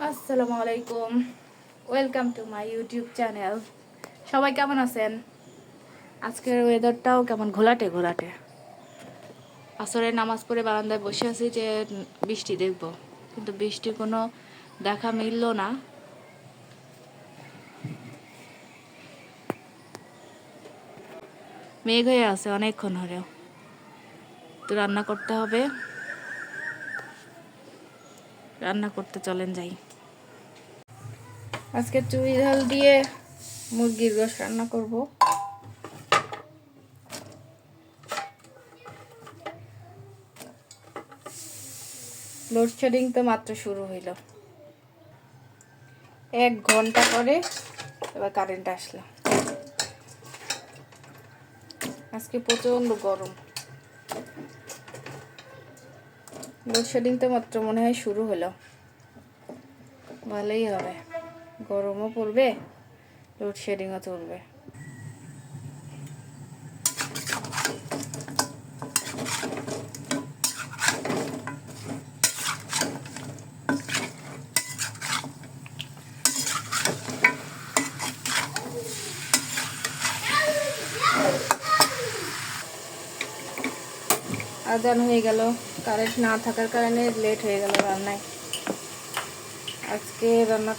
আসসালামু আলাইকুম, welcome to my YouTube channel. সবাই কেমন আছেন? আজকের ওয়েদারটাও কেমন ঘোলাটে ঘোলাটে। আসরের নামাজ পড়ে বারান্দায় বসে আছি যে বৃষ্টি দেখব, কিন্তু বৃষ্টির কোনো দেখা মিলল না। মেঘ হয়ে আছে অনেকক্ষণ হলেও। তো রান্না করতে হবে, রান্না করতে চলেন যাই। আজকে চুই ঝাল দিয়ে মুরগির গোশ রান্না করব। লোডশেডিং তো মাত্র শুরু হইল, 1 ঘন্টা পরে এবার কারেন্ট আসলো। আজকে প্রচন্ড গরম। লোডশেডিং তো মাত্র মনে হয় শুরু হলো, ভালোই হবে, গরমও পড়বে, লোডশেডিংও চলবে। আজান হয়ে গেল, কারেন্ট না থাকার কারণে লেট হয়ে গেল রান্নায়। আজকে রান্না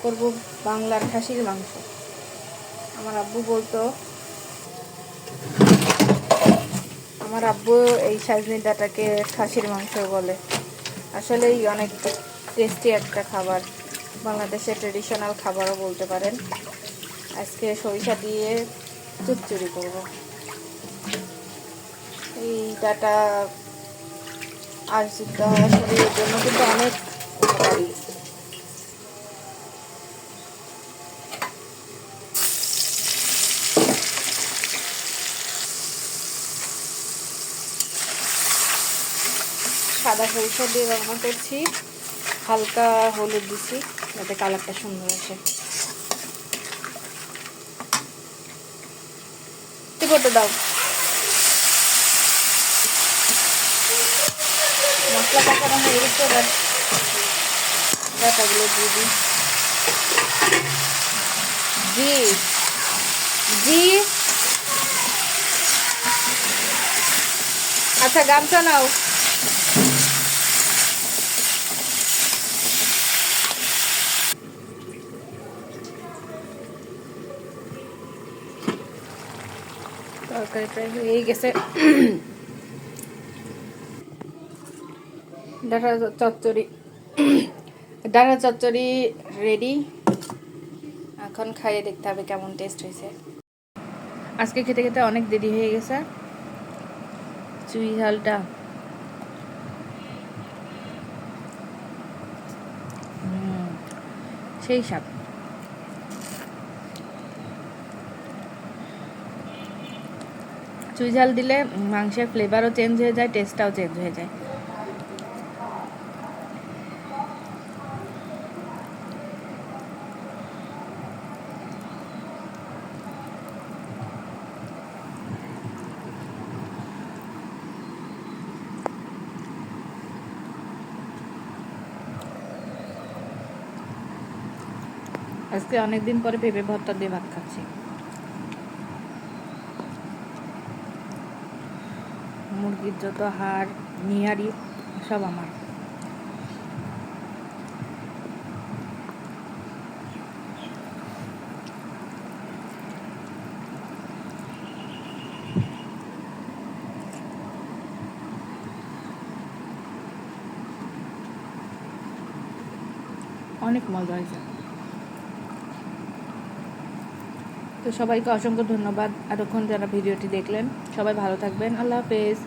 করব বাংলার খাসির মাংস। আমার আব্বু বলতো, আমার আব্বু এই সাজনি ডাঁটাকে খাসির মাংস বলে। আসলেই অনেক টেস্টি একটা খাবার, বাংলাদেশের ট্রেডিশনাল খাবারও বলতে পারেন। আজকে সরিষা দিয়ে চচ্চড়ি করব। এই ডাঁটা আর্জিত হওয়া শরীরের জন্য কিন্তু অনেক উপকারী। সাদা সরিষা দিয়ে রান্না করছি, হালকা হলুদ দিছি যাতে কালারটা সুন্দর আসে। করতে দাও, মশলা পাকানো হয়ে গেছে, এবার ডাঁটাগুলো দিয়ে দিই। জি জি, আচ্ছা গামছা নাও। তরকারি প্রায় হয়ে গেছে, ডাঁটা চচ্চড়ি রেডি। এখন খাইয়ে দেখতে হবে কেমন টেস্ট হয়েছে। আজকে খেতে খেতে অনেক দেরি হয়ে গেছে। চুই ঝালটা সেই স্বাদ। চুই ঝাল দিলে মাংসের ফ্লেভারও চেঞ্জ হয়ে যায়, টেস্টটাও চেঞ্জ হয়ে যায়। আজকে অনেকদিন পরে পেঁপে ভর্তা দিয়ে ভাত খাচ্ছি। মুরগির যত হাড় নিহারি সব আমার। অনেক মজা হয়েছে। তো সবাইকে অসংখ্য ধন্যবাদ এতক্ষণ যারা ভিডিওটি দেখলেন। সবাই ভালো থাকবেন, আল্লাহ হাফেজ।